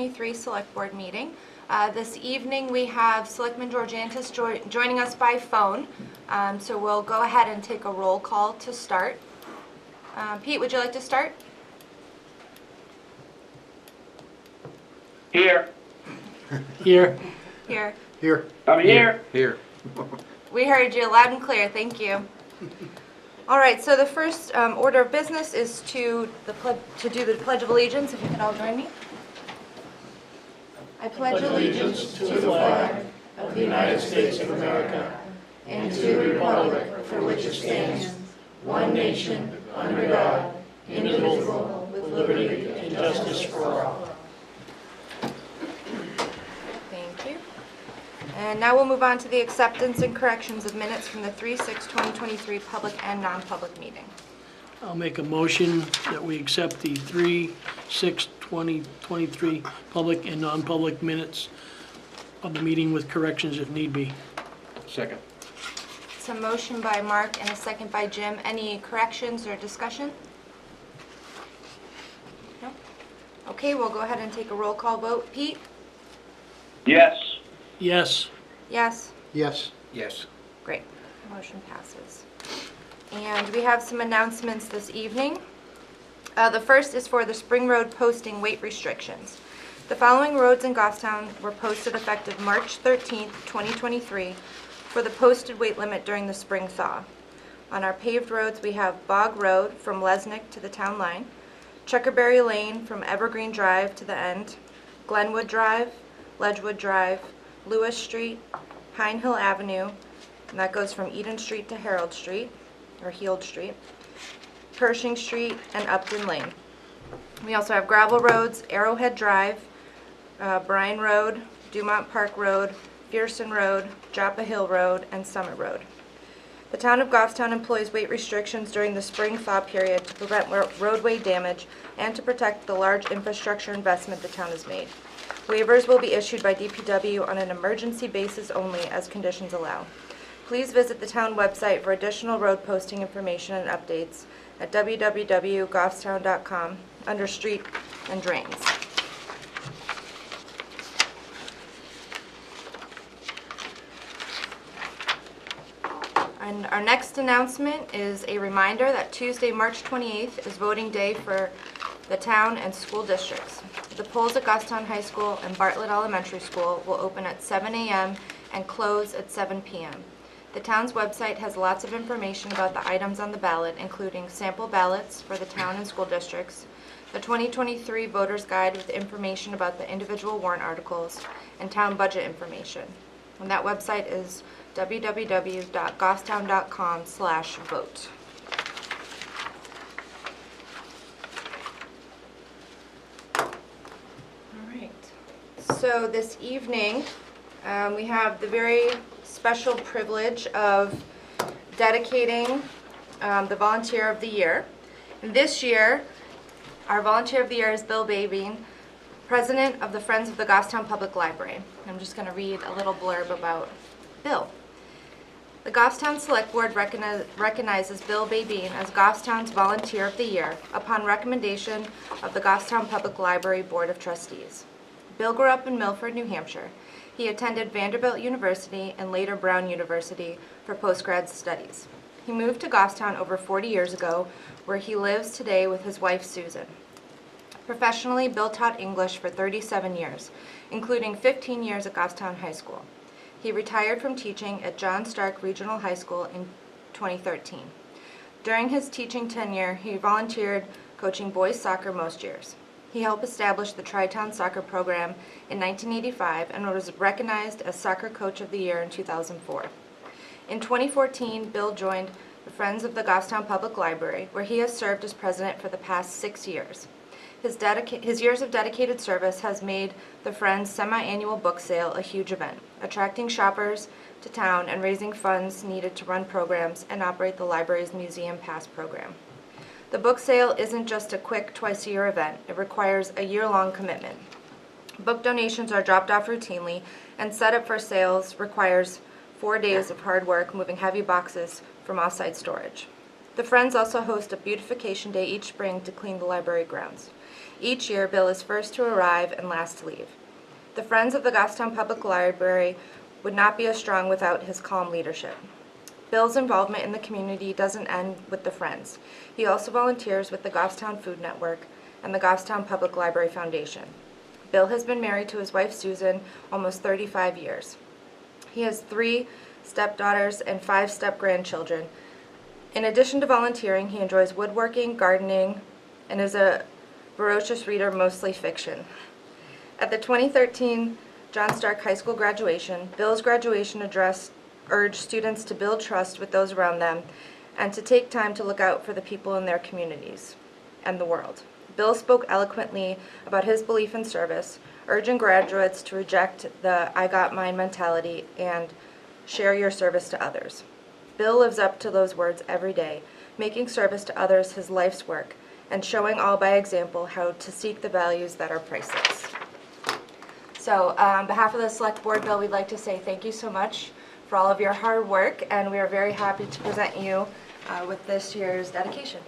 2023 Select Board meeting. This evening we have Selectman Georgantis joining us by phone, so we'll go ahead and take a roll call to start. Pete, would you like to start? Here. Here. Here. Here. I'm here. Here. We heard you loud and clear, thank you. All right, so the first order of business is to do the Pledge of Allegiance, if you could all join me. I pledge allegiance to the flag of the United States of America and to the republic for which it stands, one nation, under God, indivisible, with liberty and justice for all. Thank you. And now we'll move on to the acceptance and corrections of minutes from the 3/6/2023 public and non-public meeting. I'll make a motion that we accept the 3/6/2023 public and non-public minutes of the meeting with corrections if need be. Second. It's a motion by Mark and a second by Jim. Any corrections or discussion? No? Okay, we'll go ahead and take a roll call vote. Pete? Yes. Yes. Yes? Yes. Yes. Great. Motion passes. And we have some announcements this evening. The first is for the Spring Road posting weight restrictions. The following roads in Goffstown were posted effective March 13th, 2023 for the posted weight limit during the spring thaw. On our paved roads, we have Bog Road from Lesnick to the town line, Checkerberry Lane from Evergreen Drive to the end, Glenwood Drive, Ledgewood Drive, Lewis Street, Pine Hill Avenue, and that goes from Eden Street to Harold Street, or Heald Street, Pershing Street, and Upton Lane. We also have gravel roads, Arrowhead Drive, Bryan Road, Dumont Park Road, Pearson Road, Joppa Hill Road, and Summit Road. The town of Goffstown employs weight restrictions during the spring thaw period to prevent roadway damage and to protect the large infrastructure investment the town has made. Waivers will be issued by DPW on an emergency basis only as conditions allow. Please visit the town website for additional road posting information and updates at www.goffstown.com under Street and Drains. And our next announcement is a reminder that Tuesday, March 28th is voting day for the town and school districts. The polls at Goffstown High School and Bartlett Elementary School will open at 7 a.m. and close at 7 p.m. The town's website has lots of information about the items on the ballot, including sample ballots for the town and school districts, the 2023 voter's guide with information about the individual warrant articles, and town budget information. And that website is www.goffstown.com/vote. So this evening, we have the very special privilege of dedicating the Volunteer of the Year. And this year, our Volunteer of the Year is Bill Babine, President of the Friends of the Goffstown Public Library. I'm just going to read a little blurb about Bill. The Goffstown Select Board recognizes Bill Babine as Goffstown's Volunteer of the Year upon recommendation of the Goffstown Public Library Board of Trustees. Bill grew up in Milford, New Hampshire. He attended Vanderbilt University and later Brown University for postgrad studies. He moved to Goffstown over 40 years ago, where he lives today with his wife, Susan. Professionally, Bill taught English for 37 years, including 15 years at Goffstown High School. He retired from teaching at John Stark Regional High School in 2013. During his teaching tenure, he volunteered coaching boys soccer most years. He helped establish the Tri-Town Soccer Program in 1985 and was recognized as Soccer Coach of the Year in 2004. In 2014, Bill joined the Friends of the Goffstown Public Library, where he has served as president for the past 6 years. His years of dedicated service has made the Friends' semi-annual book sale a huge event, attracting shoppers to town and raising funds needed to run programs and operate the library's Museum Pass program. The book sale isn't just a quick twice-a-year event. It requires a year-long commitment. Book donations are dropped off routinely, and setup for sales requires 4 days of hard work moving heavy boxes from off-site storage. The Friends also host a beautification day each spring to clean the library grounds. Each year, Bill is first to arrive and last to leave. The Friends of the Goffstown Public Library would not be as strong without his calm leadership. Bill's involvement in the community doesn't end with the Friends. He also volunteers with the Goffstown Food Network and the Goffstown Public Library Foundation. Bill has been married to his wife Susan almost 35 years. He has 3 stepdaughters and 5 step-grandchildren. In addition to volunteering, he enjoys woodworking, gardening, and is a voracious reader, mostly fiction. At the 2013 John Stark High School graduation, Bill's graduation address urged students to build trust with those around them and to take time to look out for the people in their communities and the world. Bill spoke eloquently about his belief in service, urging graduates to reject the "I got mine" mentality and share your service to others. Bill lives up to those words every day, making service to others his life's work and showing all by example how to seek the values that are priceless. So on behalf of the Select Board, Bill, we'd like to say thank you so much for all of your hard work, and we are very happy to present you with this year's dedication.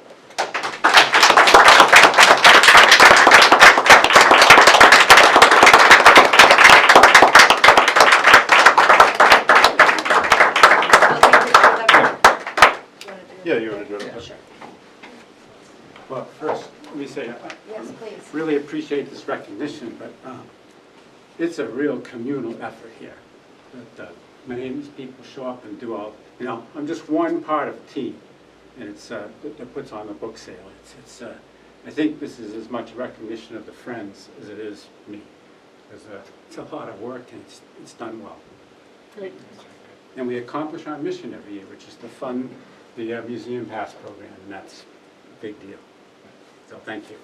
Yeah, you want to do it? Sure. Well, first, let me say, Yes, please. really appreciate this recognition, but it's a real communal effort here. That many of these people show up and do all, I'm just one part of a team, and it's that puts on the book sale. I think this is as much recognition of the Friends as it is me. It's a lot of work, and it's done well. Great. And we accomplish our mission every year, which is to fund the Museum Pass program, and that's a big deal. So thank you.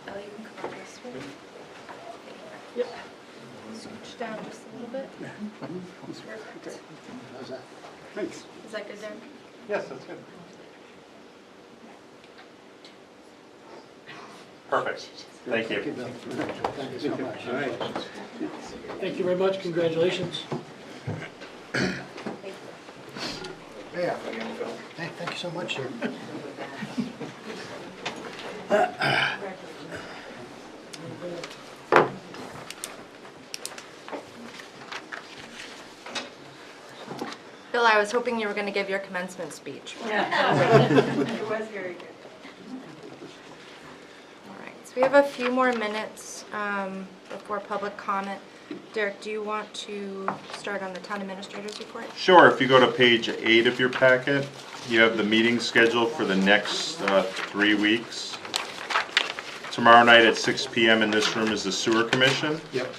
Ellie, you can come on this way. Yep. Scooch down just a little bit. Perfect. Thanks. Is that good there? Yes, that's good. Perfect. Thank you. Thank you so much. All right. Thank you very much. Congratulations. Yeah. Thank you so much, sir. Bill, I was hoping you were going to give your commencement speech. It was very good. All right, so we have a few more minutes before public comment. Derek, do you want to start on the town administrator's report? Sure, if you go to page 8 of your packet, you have the meeting schedule for the next 3 weeks. Tomorrow night at 6 p.m. in this room is the Sewer Commission. Yep.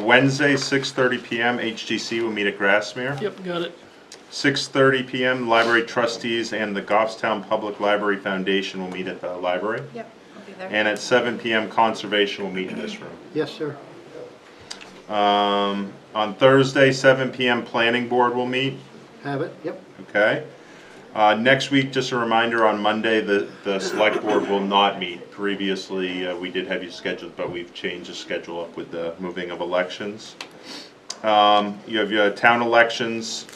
Wednesday, 6:30 p.m., HTC will meet at Grassmere. Yep, got it. 6:30 p.m., library trustees and the Goffstown Public Library Foundation will meet at the library. Yep, I'll be there. And at 7 p.m., conservation will meet in this room. Yes, sir. On Thursday, 7 p.m., planning board will meet. Have it, yep. Okay. Next week, just a reminder, on Monday, the select board will not meet. Previously, we did have you scheduled, but we've changed the schedule up with the moving of elections. You have your town elections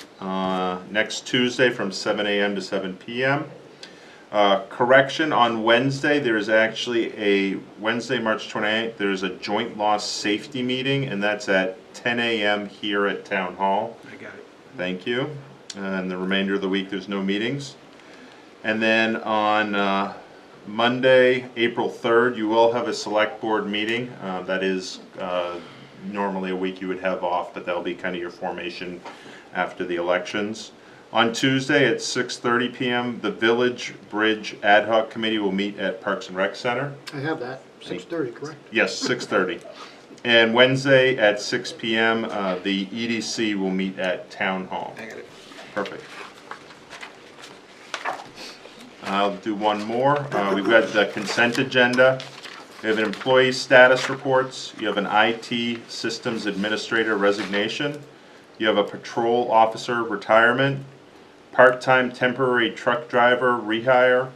next Tuesday from 7 a.m. to 7 p.m. Correction, on Wednesday, there's actually a, Wednesday, March 28th, there's a joint loss safety meeting, and that's at 10 a.m. here at Town Hall. I got it. Thank you. And the remainder of the week, there's no meetings. And then on Monday, April 3rd, you will have a select board meeting. That is normally a week you would have off, but that'll be kind of your formation after the elections. On Tuesday at 6:30 p.m., the Village Bridge Ad Hoc Committee will meet at Parks and Rec Center. I have that. 6:30, correct? Yes, 6:30. And Wednesday at 6 p.m., the EDC will meet at Town Hall. I got it. Perfect. I'll do one more. We've got the consent agenda. We have an employee status reports. You have an IT systems administrator resignation. You have a patrol officer retirement, part-time temporary truck driver rehire,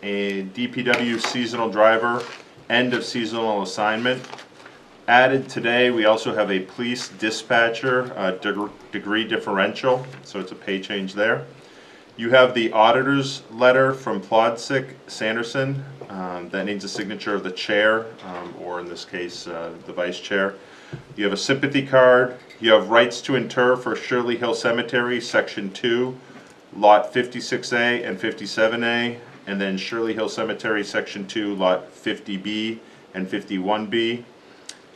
a DPW seasonal driver, end of seasonal assignment, Added today, we also have a police dispatcher degree differential, so it's a pay change there. You have the auditor's letter from Plodsick Sanderson that needs a signature of the chair, or in this case, the vice chair. You have a sympathy card. You have rights to inter for Shirley Hill Cemetery, Section 2, Lot 56A and 57A, and then Shirley Hill Cemetery, Section 2, Lot 50B and 51B.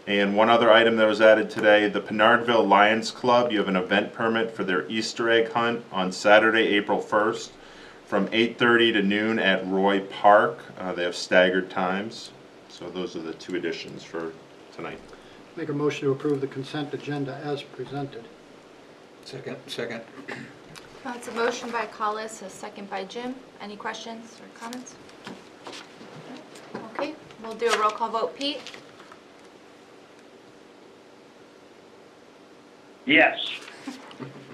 And one other item that was added today, the Pinardville Lions Club, you have an event permit for their Easter egg hunt on Saturday, April 1st from 8:30 to noon at Roy Park. They have staggered times. So those are the two additions for tonight. Make a motion to approve the consent agenda as presented. Second. It's a motion by Collis, a second by Jim. Any questions or comments? Okay, we'll do a roll call vote. Pete? Yes.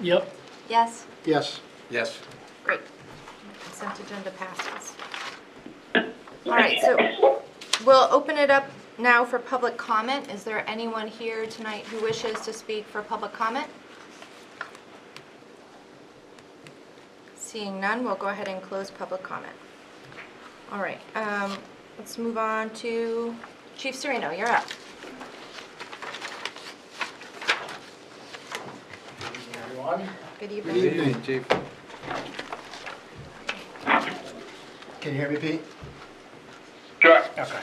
Yep. Yes? Yes. Yes. Great. Consent agenda passes. All right, so we'll open it up now for public comment. Is there anyone here tonight who wishes to speak for public comment? Seeing none, we'll go ahead and close public comment. All right, let's move on to Chief Serino. You're up. Everyone, Good Good evening. evening. Chief. can you hear me, Pete? Sure. Okay.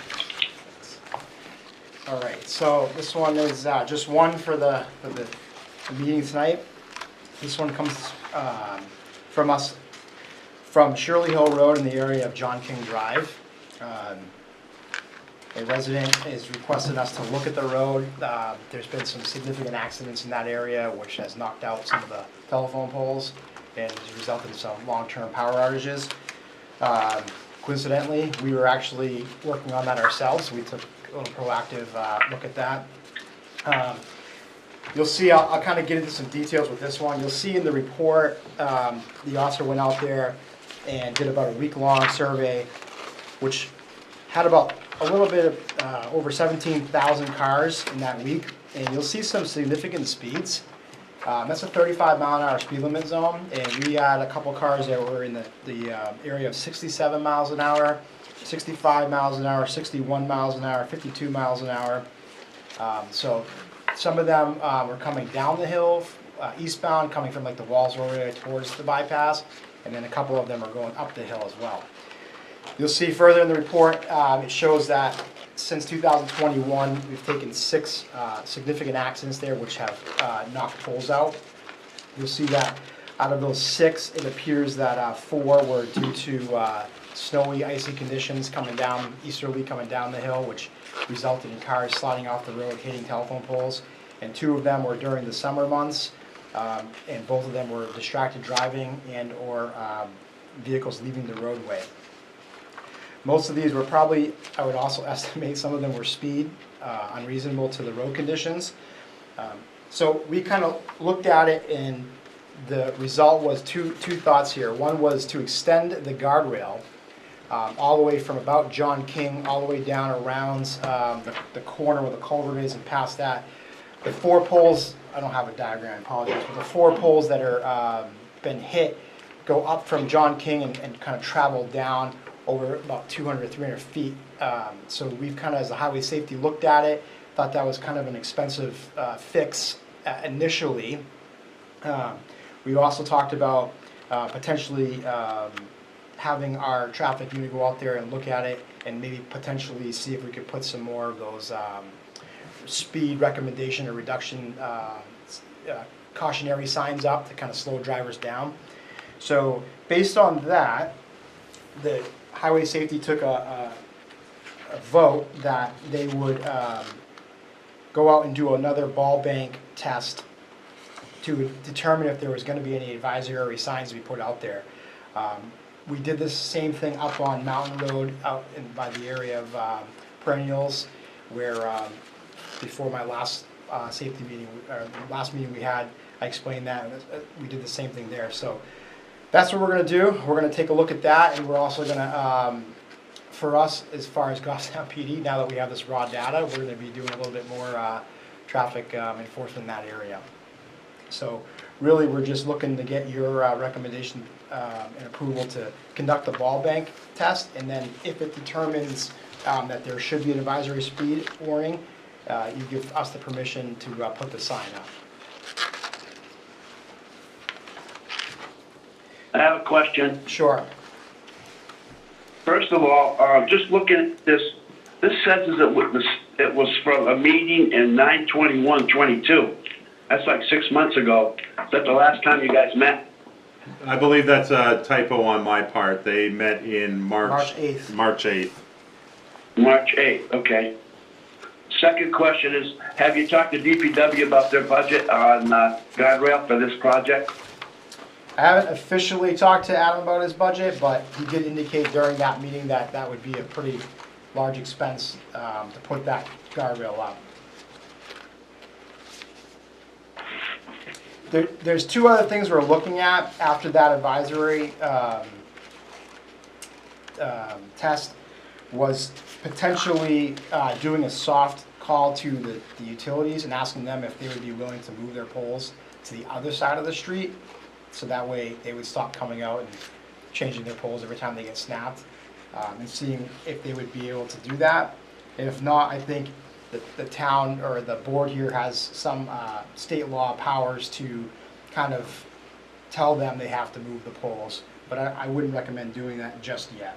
All right, so this one is just one for the meeting tonight. This one comes from us, from Shirley Hill Road in the area of John King Drive. A resident has requested us to look at the road. There's been some significant accidents in that area, which has knocked out some of the telephone poles and has resulted in some long-term power outages. Coincidentally, we were actually working on that ourselves. We took a little proactive look at that. You'll see, I'll kind of get into some details with this one. You'll see in the report, the officer went out there and did about a week-long survey, which had about a little bit of over 17,000 cars in that week, and you'll see some significant speeds. That's a 35-mile-an-hour speed limit zone, and we had a couple cars that were in the area of 67 miles an hour, 65 miles an hour, 61 miles an hour, 52 miles an hour. So some of them were coming down the hill, eastbound, coming from like the Walsall area towards the bypass, and then a couple of them are going up the hill as well. You'll see further in the report, it shows that since 2021, we've taken 6 significant accidents there which have knocked poles out. You'll see that out of those 6, it appears that 4 were due to snowy, icy conditions coming down, easterly coming down the hill, which resulted in cars sliding off the road, hitting telephone poles. And 2 of them were during the summer months, and both of them were distracted driving and or vehicles leaving the roadway. Most of these were probably, I would also estimate, some of them were speed, unreasonable to the road conditions. So we kind of looked at it, and the result was two thoughts here. One was to extend the guardrail all the way from about John King all the way down around the corner where the culvert is and past that. The 4 poles, I don't have a diagram, I apologize, but the 4 poles that are been hit go up from John King and kind of travel down over about 200 or 300 feet. So we've kind of, as a highway safety, looked at it, thought that was kind of an expensive fix initially. We also talked about potentially having our traffic unit go out there and look at it and maybe potentially see if we could put some more of those speed recommendation or reduction cautionary signs up to kind of slow drivers down. So based on that, the highway safety took a vote that they would go out and do another ball bank test to determine if there was going to be any advisory signs to be put out there. We did this same thing up on Mountain Road out by the area of Perennials, where before my last safety meeting, or last meeting we had, I explained that, and we did the same thing there. So that's what we're going to do. We're going to take a look at that, and we're also going to for us, as far as Goffstown PD, now that we have this raw data, we're gonna be doing a little bit more traffic enforcement in that area. So really, we're just looking to get your recommendation and approval to conduct the ball bank test, and then if it determines that there should be an advisory speed warning, you give us the permission to put the sign up. I have a question. Sure. First of all, just looking at this says it was from a meeting in 9/21/22. That's like 6 months ago. Is that the last time you guys met? I believe that's a typo on my part. They met in March 8th. March 8th. March 8th, okay. Second question is, have you talked to DPW about their budget on guardrail for this project? I haven't officially talked to Adam about his budget, but he did indicate during that meeting that that would be a pretty large expense to put that guardrail up. There's two other things we're looking at after that advisory test, was potentially doing a soft call to the utilities and asking them if they would be willing to move their poles to the other side of the street. So that way they would stop coming out and changing their poles every time they get snapped, and seeing if they would be able to do that. And if not, I think the town or the board here has some state law powers to kind of tell them they have to move the poles. But I wouldn't recommend doing that just yet.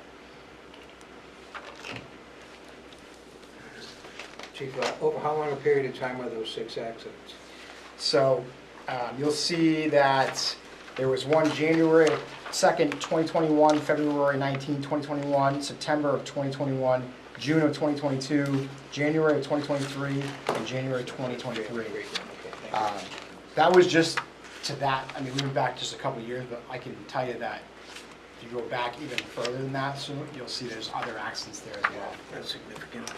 Chief, over how long a period of time are those 6 accidents? So you'll see that there was one January 2nd, 2021, February 19, 2021, September of 2021, June of 2022, January of 2023, and January 2023. That was just to that. I mean, we went back just a couple of years, but I can tell you that if you go back even further than that, so you'll see there's other accidents there as well. That's significant.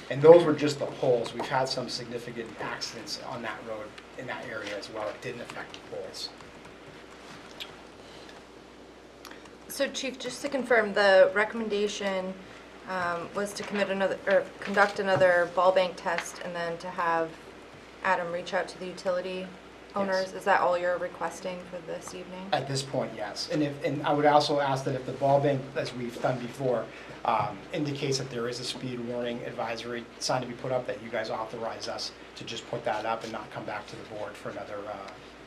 And those were just the poles. We've had some significant accidents on that road in that area as well. It didn't affect the poles. So Chief, just to confirm, the recommendation was to conduct another ball bank test and then to have Adam reach out to the utility owners? Yes. Is that all you're requesting for this evening? At this point, yes. And I would also ask that if the ball bank, as we've done before, indicates that there is a speed warning advisory sign to be put up, that you guys authorize us to just put that up and not come back to the board for another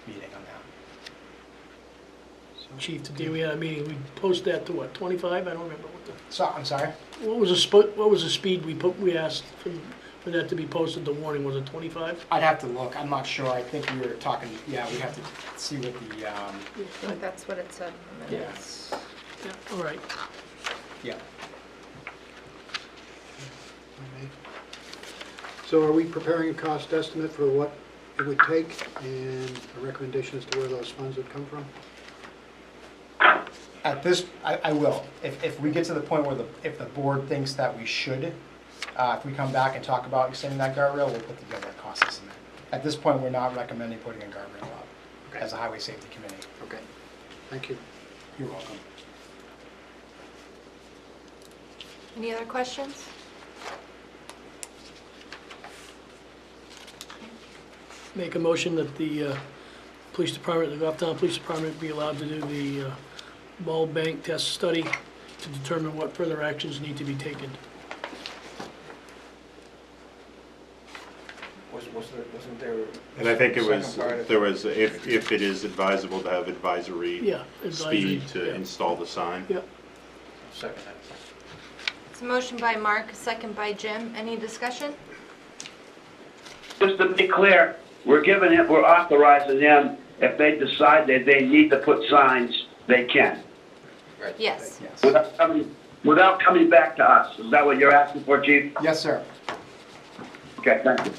meeting on that. Chief, today we had a meeting, we posted that to what, 25? I don't remember what the, So, I'm sorry? what was the speed we asked for that to be posted, the warning, was it 25? I'd have to look. I'm not sure. I think we were talking, yeah, we'd have to see what the, I think that's what it said in the minutes. Yeah, all right. yeah. So are we preparing a cost estimate for what it would take and a recommendation as to where those funds would come from? At this, I will. If we get to the point where if the board thinks that we should, if we come back and talk about extending that guardrail, we'll put together a cost estimate. At this point, we're not recommending putting a guardrail up as a highway safety committee. Okay, thank you. You're welcome. Any other questions? Make a motion that the police department, the Goffstown Police Department be allowed to do the ball bank test study to determine what further actions need to be taken. Wasn't there? And I think it was, second part of- there was, if it is advisable to have advisory Yeah, advisory. speed to yeah. install the sign. Yeah, Second. It's a motion by Mark, a second by Jim. Any discussion? Just to be clear, we're authorizing them, if they decide that they need to put signs, they can, Yes. Yes. without coming back to us. Is that what you're asking for, Chief? Yes, sir. Okay, thank you.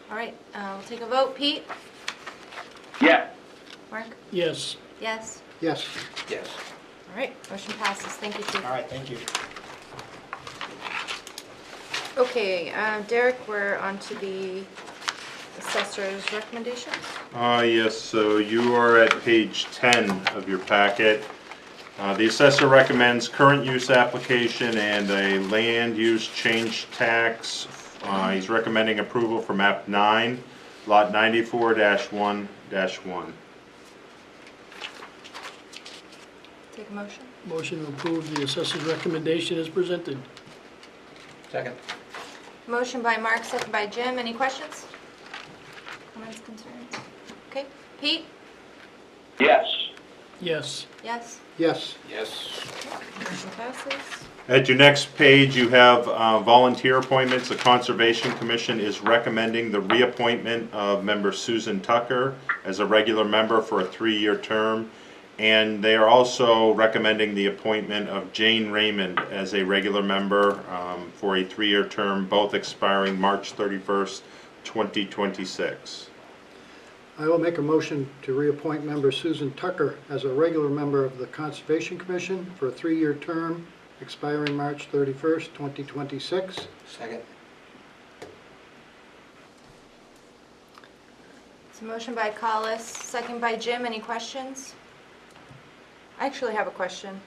All right, we'll take a vote. Pete? Yeah. Mark? yes. Yes? Yes. Yes. All right, motion passes. Thank you, Chief. All right, thank you. Okay, Derek, we're on to the assessor's recommendations. Yes, so you are at page 10 of your packet. The assessor recommends current use application and a land use change tax. He's recommending approval for map 9, lot 94-1-1. Take a motion. Motion to approve the assessor's recommendation as presented. Second. Motion by Mark, second by Jim. Any questions? Comments, concerns? Okay. Pete? Yes. Yes. Yes? Yes. Yes. Motion passes. At your next page, you have volunteer appointments. The Conservation Commission is recommending the reappointment of member Susan Tucker as a regular member for a 3-year term. And they are also recommending the appointment of Jane Raymond as a regular member for a 3-year term, both expiring March 31st, 2026. I will make a motion to reappoint member Susan Tucker as a regular member of the Conservation Commission for a 3-year term expiring March 31st, 2026. Second. It's a motion by Collis, second by Jim. Any questions? I actually have a question.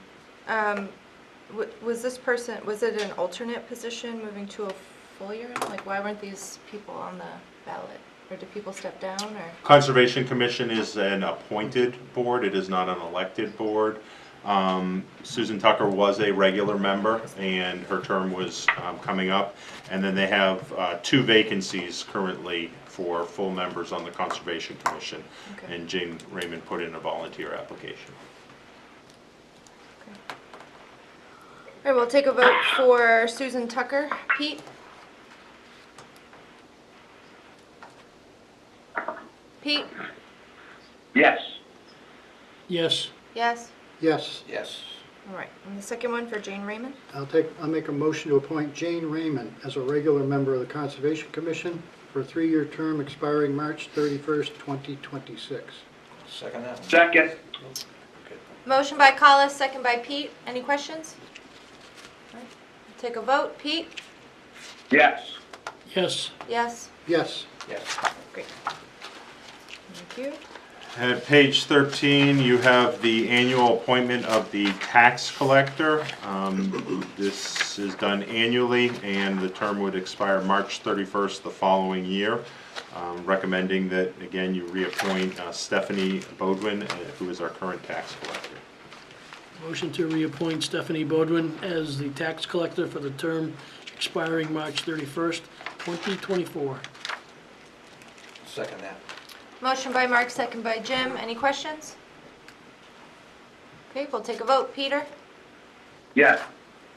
Was this person, was it an alternate position moving to a full year? Like, why weren't these people on the ballot? Or did people step down, or? Conservation Commission is an appointed board. It is not an elected board. Susan Tucker was a regular member, and her term was coming up. And then they have 2 vacancies currently for full members on the Conservation Commission. Okay. And Jane Raymond put in a volunteer application. All right, we'll take a vote for Susan Tucker. Pete? Pete? Yes. Yes. Yes? Yes. Yes. All right, and the second one for Jane Raymond? I'll make a motion to appoint Jane Raymond as a regular member of the Conservation Commission for a 3-year term expiring March 31st, 2026. Second that one. Second. Motion by Collis, second by Pete. Any questions? All right, take a vote. Pete? Yes. Yes. Yes? Yes. Yes. Great. Thank you. At page 13, you have the annual appointment of the tax collector. This is done annually, and the term would expire March 31st the following year. Recommending that, again, you reappoint Stephanie Bodwin, who is our current tax collector. Motion to reappoint Stephanie Bodwin as the tax collector for the term expiring March 31st, 2024. Second that. Motion by Mark, second by Jim. Any questions? Okay, we'll take a vote. Peter? Yes.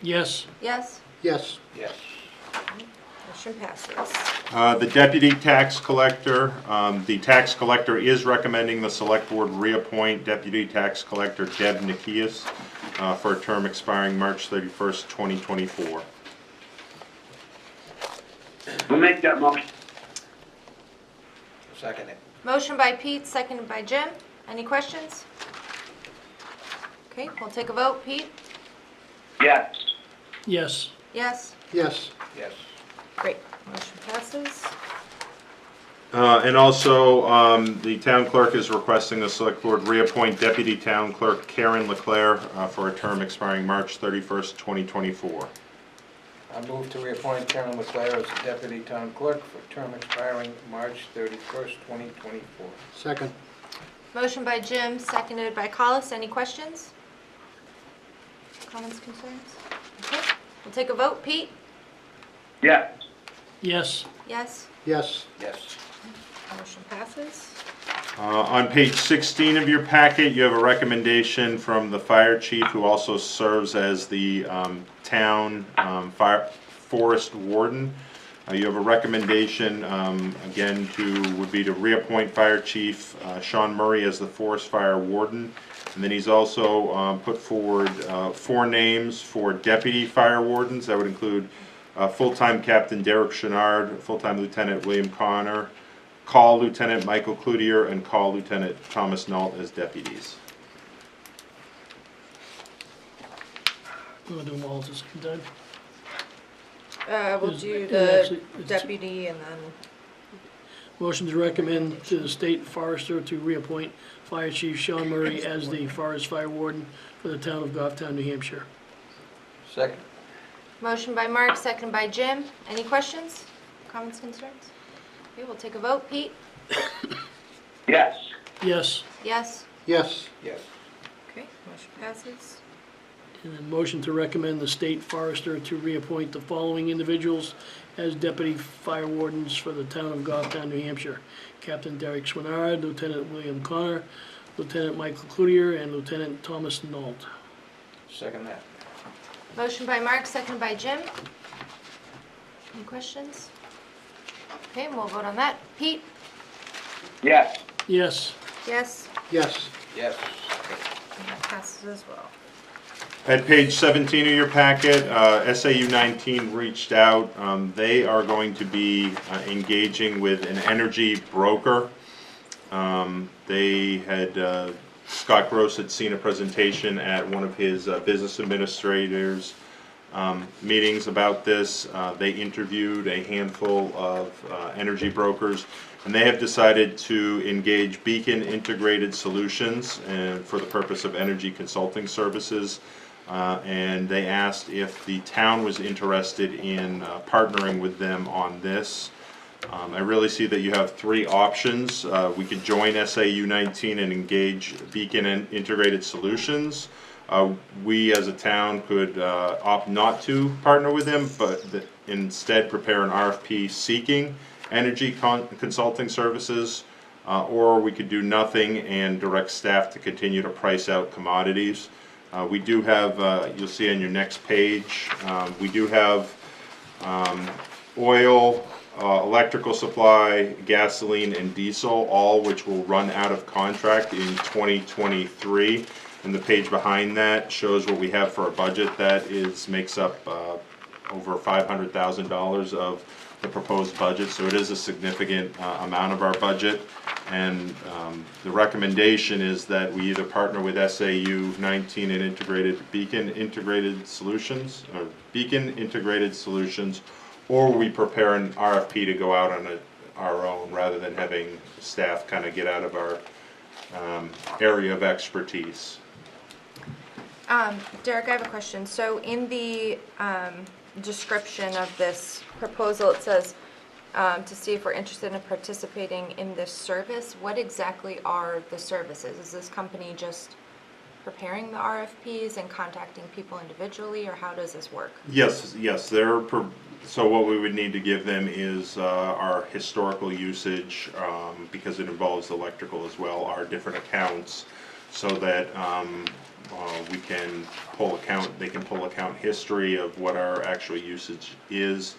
Yes. Yes? Yes. Yes. Motion passes. The deputy tax collector, the tax collector is recommending the select board reappoint deputy tax collector Deb Nikias for a term expiring March 31st, 2024. We'll make that motion. Second it. Motion by Pete, seconded by Jim. Any questions? Okay, we'll take a vote. Pete? Yes. Yes. Yes? Yes. Yes. Great. Motion passes. And also, the town clerk is requesting the select board reappoint deputy town clerk Karen Leclerc for a term expiring March 31st, 2024. I move to reappoint Karen Leclerc as the deputy town clerk for a term expiring March 31st, 2024. Second. Motion by Jim, seconded by Collis. Any questions? Comments, concerns? Okay, we'll take a vote. Pete? Yes. Yes. Yes? Yes. Yes. Motion passes. On page 16 of your packet, you have a recommendation from the fire chief, who also serves as the town forest warden. You have a recommendation, again, would be to reappoint Fire Chief Sean Murray as the forest fire warden. And then he's also put forward 4 names for deputy fire wardens. That would include full-time Captain Derek Chenard, full-time Lieutenant William Connor, Call Lieutenant Michael Cloutier, and Call Lieutenant Thomas Nault as deputies. We'll do them all at the same time. We'll Is- do yeah, the actually, it's- deputy and then, Motion to recommend to the state forester to reappoint Fire Chief Sean Murray as the forest fire warden for the town of Goffstown, New Hampshire. Second. Motion by Mark, second by Jim. Any questions, comments, concerns? Okay, we'll take a vote. Pete? Yes. Yes. Yes? Yes. Yes. Okay, motion passes. And then motion to recommend the state forester to reappoint the following individuals as deputy fire wardens for the town of Goffstown, New Hampshire. Captain Derek Swinard, Lieutenant William Connor, Lieutenant Michael Cloutier, and Lieutenant Thomas Nault. Second that. Motion by Mark, second by Jim. Any questions? Okay, we'll vote on that. Pete? Yes. Yes. Yes? Yes. Yes. And that passes as well. At page 17 of your packet, SAU 19 reached out. They are going to be engaging with an energy broker. They had, Scott Gross had seen a presentation at one of his business administrators meetings about this. They interviewed a handful of energy brokers, and they have decided to engage Beacon Integrated Solutions and for the purpose of energy consulting services. And they asked if the town was interested in partnering with them on this. I really see that you have three options. We could join SAU 19 and engage Beacon Integrated Solutions. We as a town could opt not to partner with them, but instead prepare an RFP seeking energy consulting services, or we could do nothing and direct staff to continue to price out commodities. We do have, you'll see on your next page, we do have oil, electrical supply, gasoline, and diesel, all which will run out of contract in 2023. And the page behind that shows what we have for a budget that makes up over $500,000 of the proposed budget. So it is a significant amount of our budget. And the recommendation is that we either partner with SAU 19 and Beacon Integrated Solutions, or we prepare an RFP to go out on our own rather than having staff kind of get out of our area of expertise. Derek, I have a question. So in the description of this proposal, it says to see if we're interested in participating in this service. What exactly are the services? Is this company just preparing the RFPs and contacting people individually, or how does this work? Yes. So what we would need to give them is our historical usage, because it involves electrical as well, our different accounts, so that we can they can pull account history of what our actual usage is,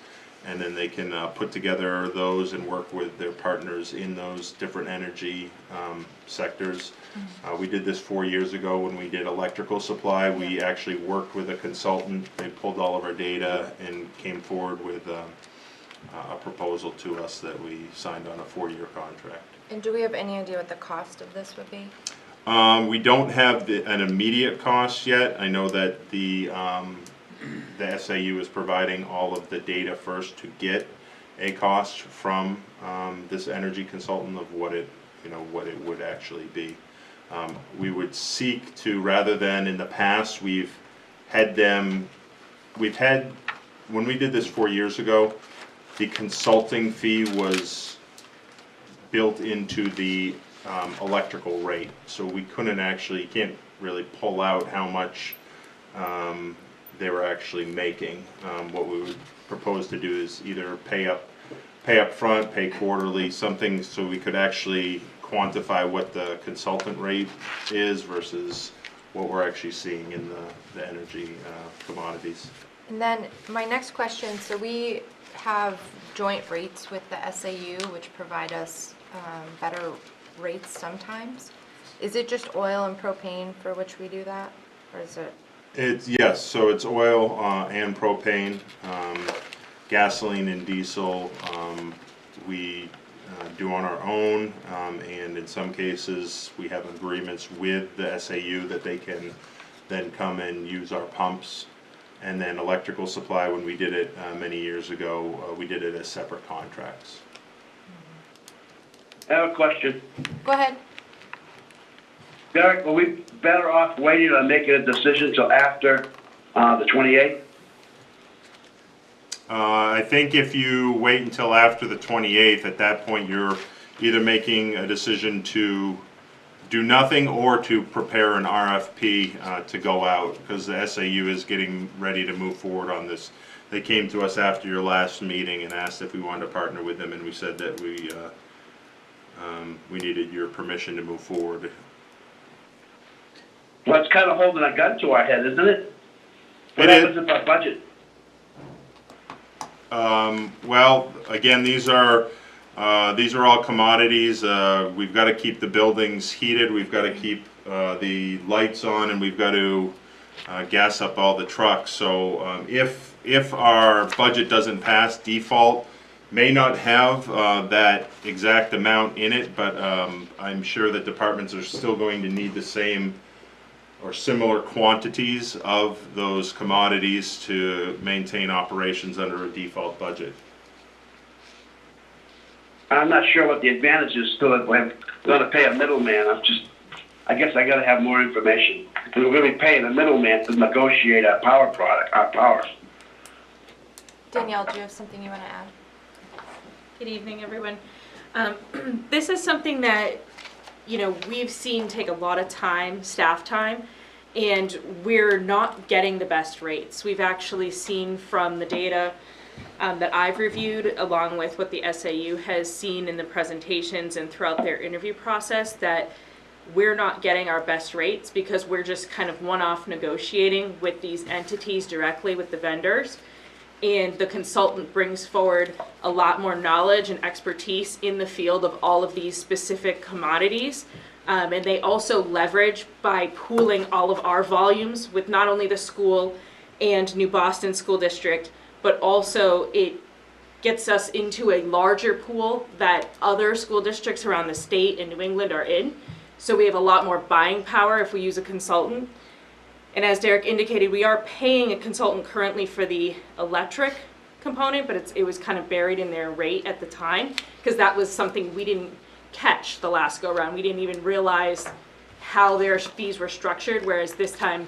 and then they can put together those and work with their partners in those different energy sectors. We did this 4 years ago when we did electrical supply. We actually worked with a consultant. They pulled all of our data and came forward with a proposal to us that we signed on a 4-year contract. And do we have any idea what the cost of this would be? We don't have an immediate cost yet. I know that the SAU is providing all of the data first to get a cost from this energy consultant of what it would actually be. We would seek to, rather than in the past, when we did this 4 years ago, the consulting fee was built into the electrical rate, so we can't really pull out how much they were actually making. What we would propose to do is either pay up front, pay quarterly, something so we could actually quantify what the consultant rate is versus what we're actually seeing in the energy commodities. And then my next question, so we have joint rates with the SAU, which provide us better rates sometimes. Is it just oil and propane for which we do that, or is it? Yes, so it's oil and propane, gasoline and diesel. We do on our own, and in some cases we have agreements with the SAU that they can then come and use our pumps. And then electrical supply, when we did it many years ago, we did it as separate contracts. I have a question. Go ahead. Derek, are we better off waiting on making a decision till after the 28th? I think if you wait until after the 28th, at that point, you're either making a decision to do nothing or to prepare an RFP to go out, because the SAU is getting ready to move forward on this. They came to us after your last meeting and asked if we wanted to partner with them, and we said that we needed your permission to move forward. Well, it's kind of holding a gun to our head, isn't it? What It is. happens if our budget? Well, again, these are all commodities. We've got to keep the buildings heated, we've got to keep the lights on, and we've got to gas up all the trucks. So if our budget doesn't pass, default may not have that exact amount in it, but I'm sure that departments are still going to need the same or similar quantities of those commodities to maintain operations under a default budget. I'm not sure what the advantage is to it. We're going to pay a middleman. I guess I got to have more information. We're going to be paying a middleman to negotiate our power product, our power. Danielle, do you have something you want to add? Good evening, everyone. This is something that, we've seen take a lot of time, staff time, and we're not getting the best rates. We've actually seen from the data that I've reviewed, along with what the SAU has seen in the presentations and throughout their interview process, that we're not getting our best rates because we're just kind of one-off negotiating with these entities directly with the vendors. And the consultant brings forward a lot more knowledge and expertise in the field of all of these specific commodities. And they also leverage by pooling all of our volumes with not only the school and New Boston School District, but also it gets us into a larger pool that other school districts around the state and New England are in. So we have a lot more buying power if we use a consultant. And as Derek indicated, we are paying a consultant currently for the electric component, but it was kind of buried in their rate at the time, because that was something we didn't catch the last go around. We didn't even realize how their fees were structured, whereas this time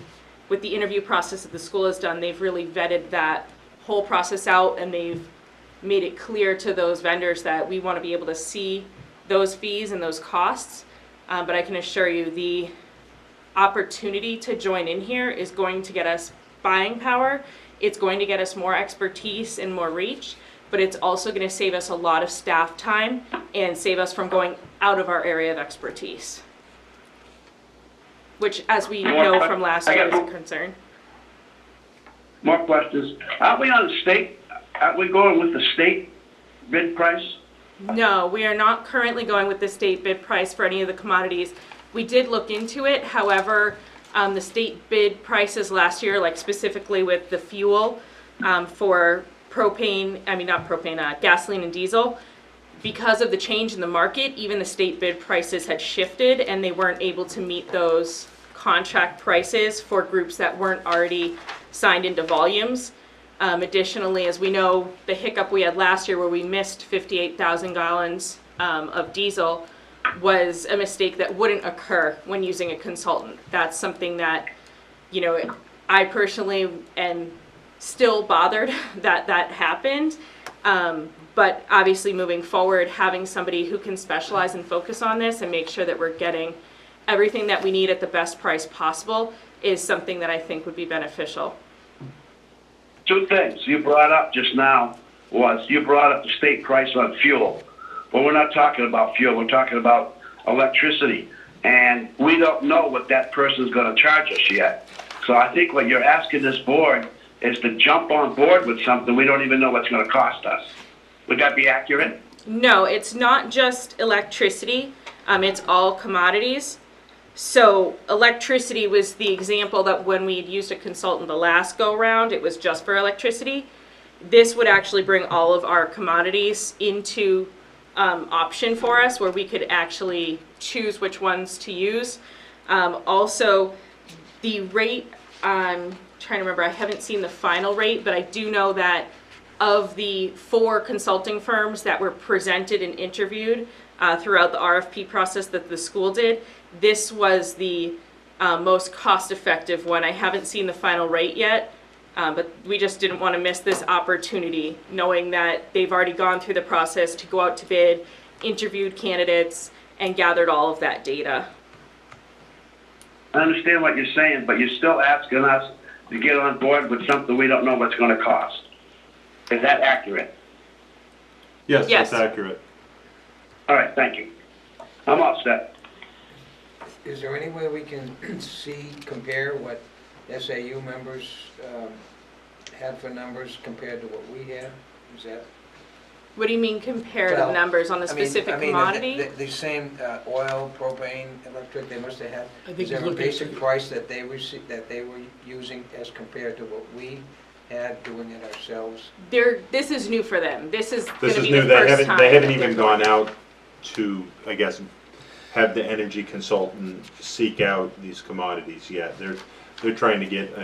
with the interview process that the school has done, they've really vetted that whole process out, and they've made it clear to those vendors that we want to be able to see those fees and those costs. But I can assure you the opportunity to join in here is going to get us buying power. It's going to get us more expertise and more reach, but it's also going to save us a lot of staff time and save us from going out of our area of expertise, which, as we know from last year, is a concern. More questions. Aren't we going with the state bid price? No, we are not currently going with the state bid price for any of the commodities. We did look into it, however, the state bid prices last year, like specifically with the fuel for gasoline and diesel, because of the change in the market, even the state bid prices had shifted and they weren't able to meet those contract prices for groups that weren't already signed into volumes. Additionally, as we know, the hiccup we had last year where we missed 58,000 gallons of diesel was a mistake that wouldn't occur when using a consultant. That's something that, I personally am still bothered that happened. But obviously moving forward, having somebody who can specialize and focus on this and make sure that we're getting everything that we need at the best price possible is something that I think would be beneficial. Two things you brought up just now was you brought up the state price on fuel. But we're not talking about fuel, we're talking about electricity. And we don't know what that person's going to charge us yet. So I think what you're asking this board is to jump on board with something we don't even know what's going to cost us. Would that be accurate? No, it's not just electricity, it's all commodities. So electricity was the example that when we had used a consultant the last go round, it was just for electricity. This would actually bring all of our commodities into option for us, where we could actually choose which ones to use. Also, the rate, I'm trying to remember, I haven't seen the final rate, but I do know that of the 4 consulting firms that were presented and interviewed throughout the RFP process that the school did, this was the most cost-effective one. I haven't seen the final rate yet, but we just didn't want to miss this opportunity, knowing that they've already gone through the process to go out to bid, interviewed candidates, and gathered all of that data. I understand what you're saying, but you're still asking us to get on board with something we don't know what's gonna cost. Is that accurate? Yes, Yes. that's accurate. All right, thank you. I'm all set. Is there any way we can compare what SAU members had for numbers compared to what we had? Is that? What do you mean compare the Well, numbers on the specific commodity? The same oil, propane, electric, they must have had. I think Is there he's a looking- basic price that they were using as compared to what we had doing it ourselves? This is new for them. This is This gonna is be new, the they first haven't, time they haven't that even they're gone going. out to, I guess, have the energy consultant seek out these commodities yet. They're trying to get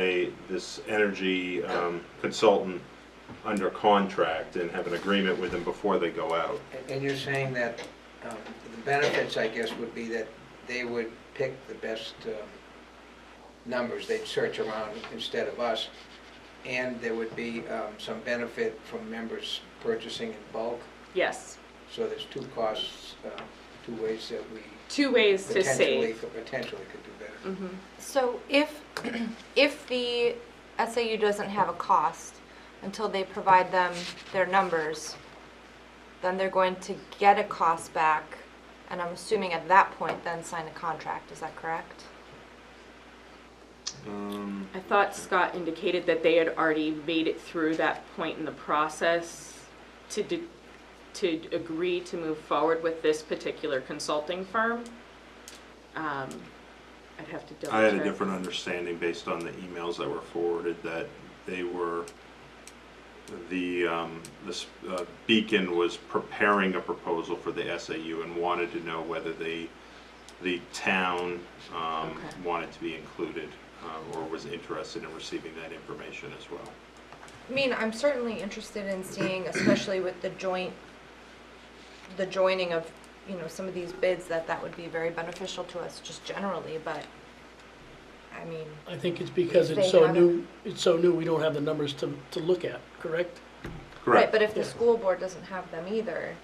this energy consultant under contract and have an agreement with them before they go out. And you're saying that the benefits, I guess, would be that they would pick the best numbers, they'd search around instead of us, and there would be some benefit from members purchasing in bulk. Yes, So there's 2 costs, 2 ways that we 2 ways to potentially save. could do better. Mhm. So if the SAU doesn't have a cost until they provide them their numbers, then they're going to get a cost back, and I'm assuming at that point then sign a contract, is that correct? I thought Scott indicated that they had already made it through that point in the process to agree to move forward with this particular consulting firm. I'd have to double check. I had a different understanding based on the emails that were forwarded that they were, this Beacon was preparing a proposal for the SAU and wanted to know whether the town Okay. wanted to be included or was interested in receiving that information as well. I mean, I'm certainly interested in seeing, especially with the joining of, you know, some of these bids, that would be very beneficial to us just generally, but, I mean, I think it's because If it's they so haven't- new, we don't have the numbers to look at, correct? right, Correct. but if the Yeah. school board doesn't have them either,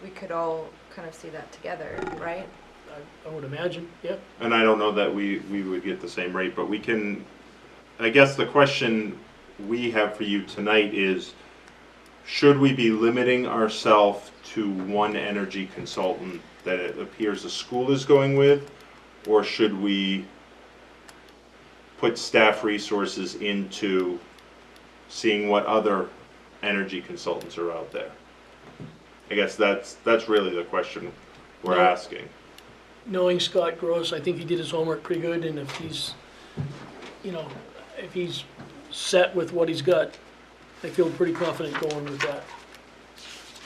we could all kind of see that together, right? I would imagine, yeah. And I don't know that we would get the same rate, but we can, I guess the question we have for you tonight is, should we be limiting ourselves to one energy consultant that it appears the school is going with? Or should we put staff resources into seeing what other energy consultants are out there? I guess that's really the question we're No. asking. Knowing Scott Gross, I think he did his homework pretty good, and if he's, you know, if he's set with what he's got, I feel pretty confident going with that.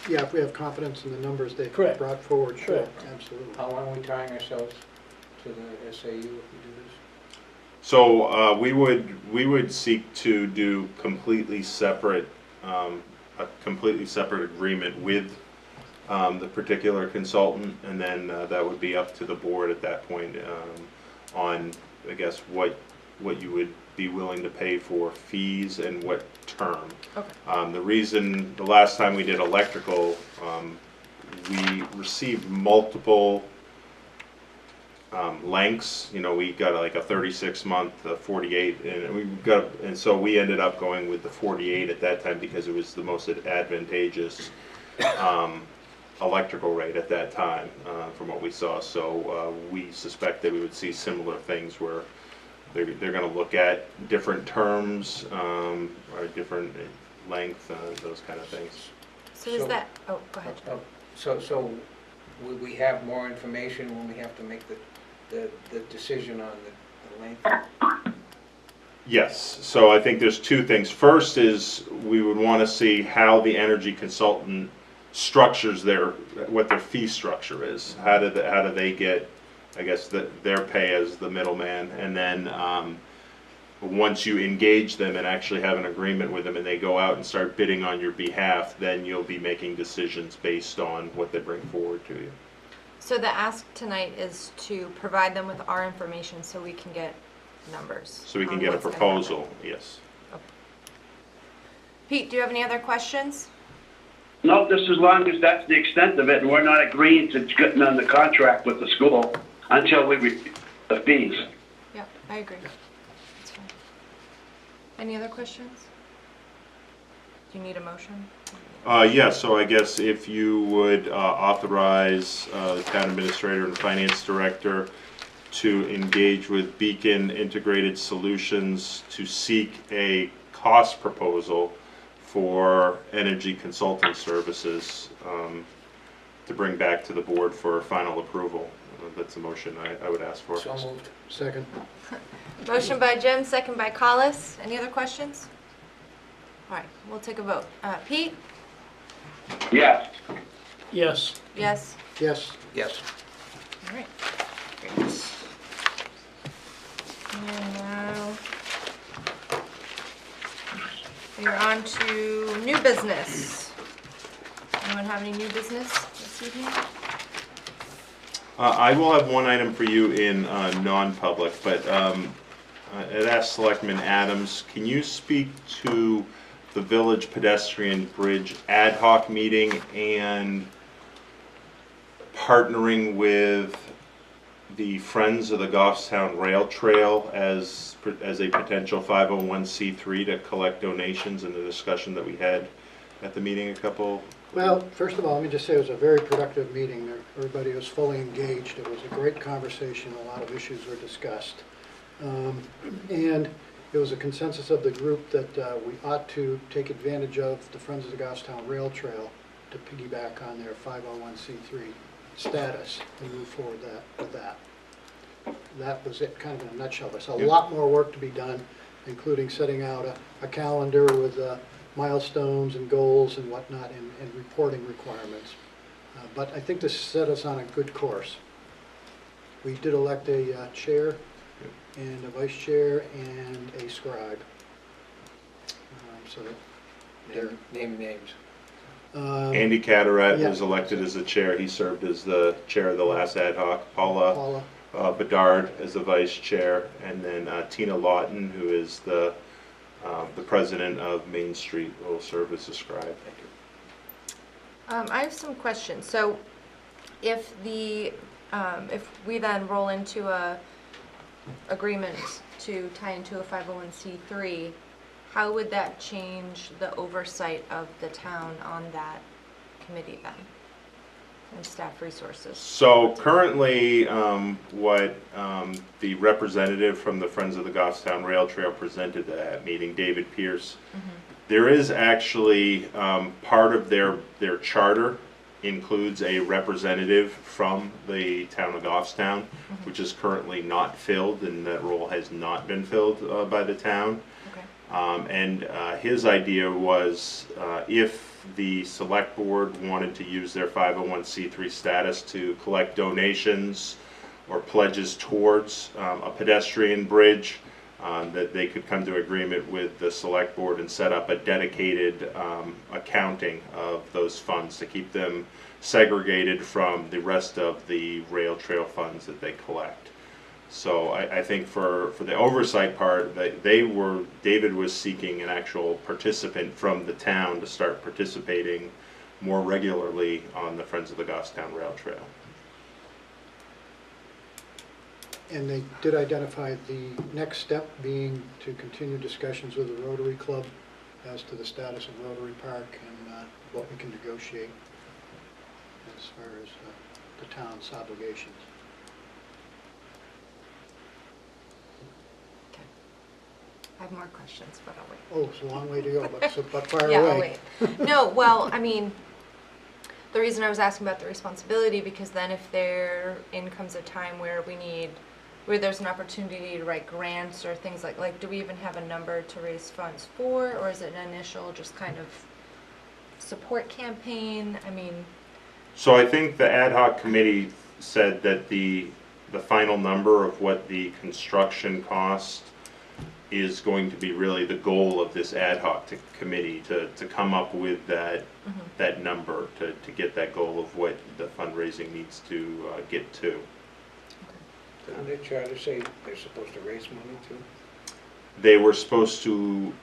Yeah, if we have confidence in the numbers they Correct. brought forward, sure, Correct. absolutely. How long are we tying ourselves to the SAU if we do this? So we would seek to do completely separate, a completely separate agreement with the particular consultant, and then that would be up to the board at that point on, I guess, what you would be willing to pay for fees and what term. Okay. The reason, the last time we did electrical, we received multiple lengths. You know, we got like a 36-month, 48, and so we ended up going with the 48 at that time because it was the most advantageous electrical rate at that time from what we saw. So we suspect that we would see similar things where they're going to look at different terms or different length, those kind of things. So is So- that, oh, go ahead. So would we have more information when we have to make the decision on the length? Yes, so I think there's 2 things. First is we would want to see how the energy consultant structures what their fee structure is. How do they get, I guess, their pay as the middleman, and then once you engage them and actually have an agreement with them and they go out and start bidding on your behalf, then you'll be making decisions based on what they bring forward to you. So the ask tonight is to provide them with our information so we can get numbers. So we can on get a what's gonna happen. proposal, yes. Pete, do you have any other questions? No, just as long as that's the extent of it, and we're not agreeing to getting on the contract with the school until we the fees. Yeah, I agree. That's fine. Any other questions? Do you need a motion? Yeah, so I guess if you would authorize the town administrator and finance director to engage with Beacon Integrated Solutions to seek a cost proposal for energy consulting services to bring back to the board for final approval. That's a motion I would ask for. So moved. Second. Motion by Jim, second by Collis. Any other questions? All right, we'll take a vote. Pete? Yes. Yes. Yes. Yes. Yes. All right. Great. And now we are on to new business. Anyone have any new business this evening? I will have one item for you in non-public, but I'd ask Selectman Adams, can you speak to the Village Pedestrian Bridge ad hoc meeting and partnering with the Friends of the Goffstown Rail Trail as a potential 501c3 to collect donations, and the discussion that we had at the meeting a couple? Well, first of all, let me just say it was a very productive meeting. Everybody was fully engaged. It was a great conversation. A lot of issues were discussed. And it was a consensus of the group that we ought to take advantage of the Friends of the Goffstown Rail Trail to piggyback on their 501c3 status and move forward with that. That was it, kind of in a nutshell. There's a lot more work to be done, including setting out a calendar with milestones and goals and whatnot and reporting requirements. But I think this set us on a good course. We did elect a chair and a vice chair and a scribe. So they're Name names. Andy Catarat Yeah. was elected as the chair. He served as the chair of the last ad hoc. Paula Paula. Bedard as the vice chair, and then Tina Lawton, who is the president of Main Street, will serve as a scribe. I have some questions. So if the, if we then roll into a agreement to tie into a 501c3, how would that change the oversight of the town on that committee then? And staff resources? So currently, what the representative from the Friends of the Goffstown Rail Trail presented at that meeting, David Pierce, there is actually part of their charter includes a representative from the town of Goffstown, which is currently not filled, and that role has not been filled by the town. Okay. And his idea was if the select board wanted to use their 501c3 status to collect donations or pledges towards a pedestrian bridge, that they could come to agreement with the select board and set up a dedicated accounting of those funds to keep them segregated from the rest of the rail trail funds that they collect. So I think for the oversight part, David was seeking an actual participant from the town to start participating more regularly on the Friends of the Goffstown Rail Trail. And they did identify the next step being to continue discussions with the Rotary Club as to the status of Rotary Park and what we can negotiate as far as the town's obligations. I have more questions, but I'll wait. Oh, it's a long way to go, but far Yeah, away. I'll wait. No, well, I mean, the reason I was asking about the responsibility, because then if there in comes a time where where there's an opportunity to write grants or things like, do we even have a number to raise funds for, or is it an initial just kind of support campaign? I mean. So I think the ad hoc committee said that the final number of what the construction cost is going to be really the goal of this ad hoc committee, to come up with that number, to get that goal of what the fundraising needs to get to. Didn't their charter say they're supposed to raise money too? They were supposed to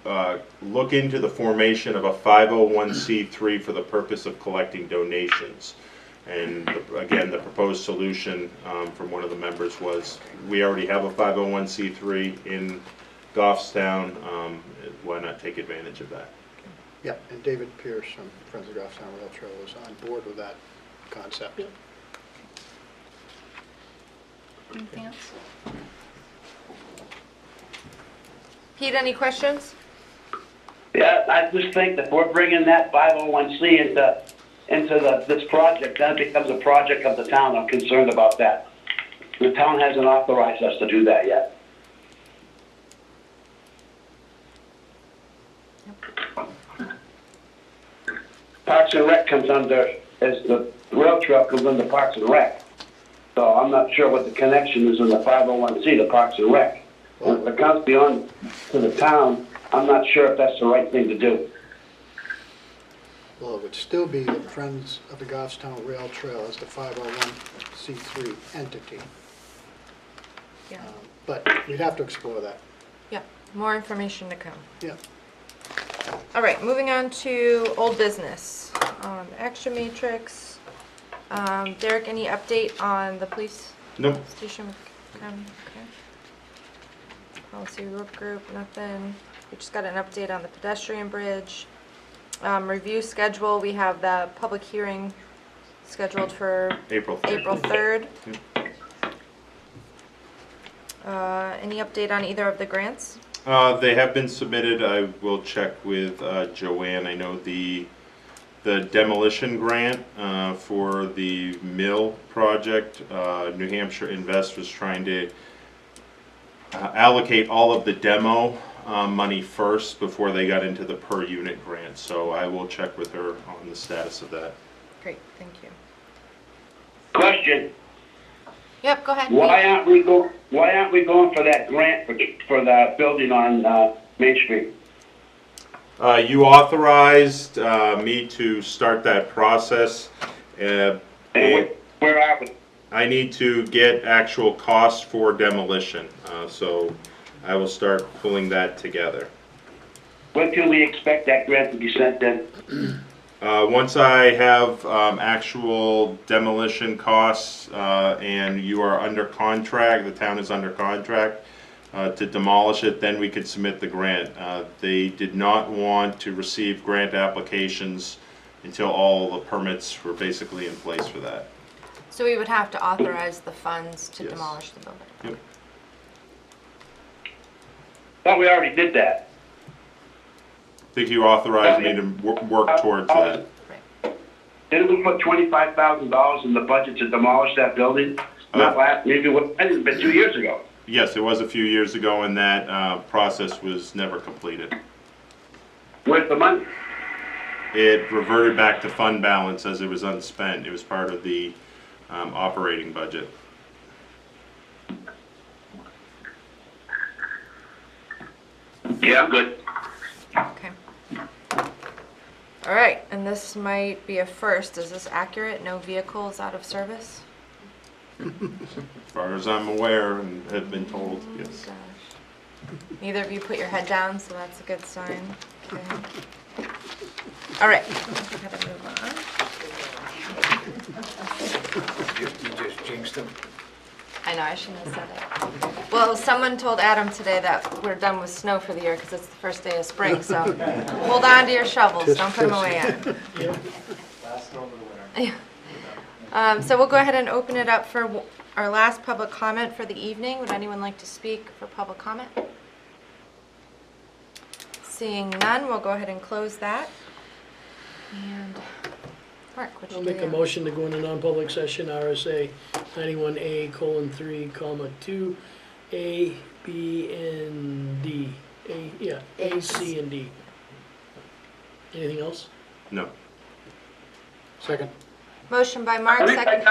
look into the formation of a 501c3 for the purpose of collecting donations. And again, the proposed solution from one of the members was, we already have a 501c3 in Goffstown, why not take advantage of that? Yep, and David Pierce from Friends of Goffstown Rail Trail was on board with that concept. Anything else? Pete, any questions? Yeah, I just think that if we're bringing that 501c into this project, then it becomes a project of the town. I'm concerned about that. The town hasn't authorized us to do that yet. Parks and Rec comes under, as the rail trail comes under Parks and Rec. So I'm not sure what the connection is in the 501c to Parks and Rec. And if it comes beyond to the town, I'm not sure if that's the right thing to do. Well, it would still be the Friends of the Goffstown Rail Trail as the 501c3 entity. Yeah. But we'd have to explore that. Yeah, more information to come. Yeah. All right, moving on to old business. Extra matrix. Derek, any update on the police Nope. station with county? Okay. Policy work group, nothing. We just got an update on the pedestrian bridge. Review schedule, we have the public hearing scheduled for April 3rd. April 3rd. Any update on either of the grants? They have been submitted. I will check with Joanne. I know the demolition grant for the mill project, New Hampshire Invest was trying to allocate all of the demo money first before they got into the per unit grant. So I will check with her on the status of that. Great, thank you. Question. Yep, go ahead. Why aren't we going for that grant for the building on Main Street? You authorized me to start that process. And where are we? I need to get actual costs for demolition, so I will start pulling that together. When can we expect that grant to be sent in? Once I have actual demolition costs and you are under contract, the town is under contract to demolish it, then we could submit the grant. They did not want to receive grant applications until all the permits were basically in place for that. So we would have to authorize the funds to Yes. demolish the building. Yep. Thought we already did that. I think you authorized me to work towards that. Didn't we put $25,000 in the budget to demolish that building? Not last, maybe it had been 2 years ago. Yes, it was a few years ago, and that process was never completed. Where's the money? It reverted back to fund balance as it was unspent. It was part of the operating budget. Yeah, I'm good. Okay. All right, and this might be a first. Is this accurate? No vehicles out of service? As far as I'm aware and have been told, yes. Gosh. Neither of you put your head down, so that's a good sign. Okay. All right, gotta move on. You just jinxed them. I know, I shouldn't have said it. Well, someone told Adam today that we're done with snow for the year because it's the first day of spring, so hold on to your shovels, don't put them away yet. Last snow of the winter. So we'll go ahead and open it up for our last public comment for the evening. Would anyone like to speak for public comment? Seeing none, we'll go ahead and close that. And Mark, what you I'll do? make a motion to go into non-public session, RSA 91A:2, A, B, and D. A, C, and D. Anything else? No. Second. Motion by Mark, second.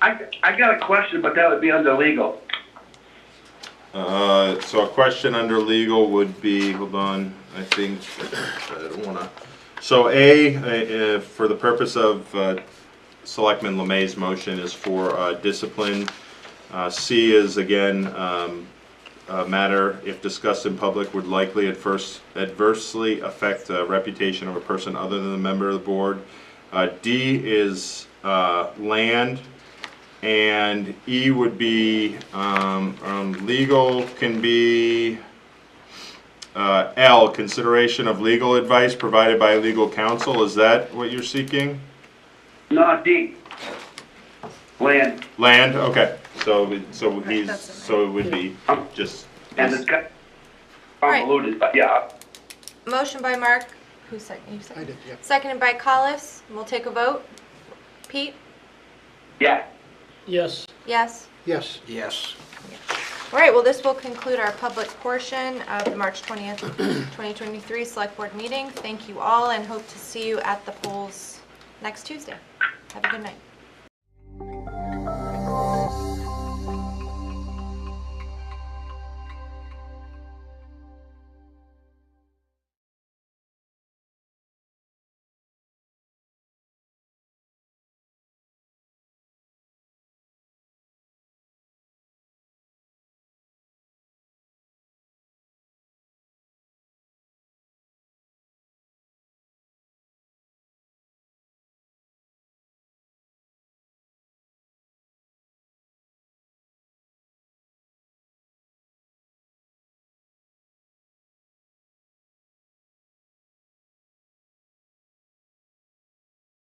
I got a question, but that would be under legal. So a question under legal would be, hold on, I think, I don't wanna. So A, for the purpose of Selectman Lemay's motion is for discipline. C is again, a matter if discussed in public would likely adversely affect the reputation of a person other than a member of the board. D is land. And E would be, legal can be, L, consideration of legal advice provided by legal counsel. Is that what you're seeking? No, D. Land. Land, okay. So that's in there. so it would be just, And it's kind of convoluted, but yeah. Motion by Mark, who seconded? You I seconded? did, yep. Seconded by Collis. We'll take a vote. Pete? Yeah. Yes. Yes? Yes. Yes. All right, well, this will conclude our public portion of the March 20th, 2023 Select Board meeting. Thank you all and hope to see you at the polls next Tuesday. Have a good night.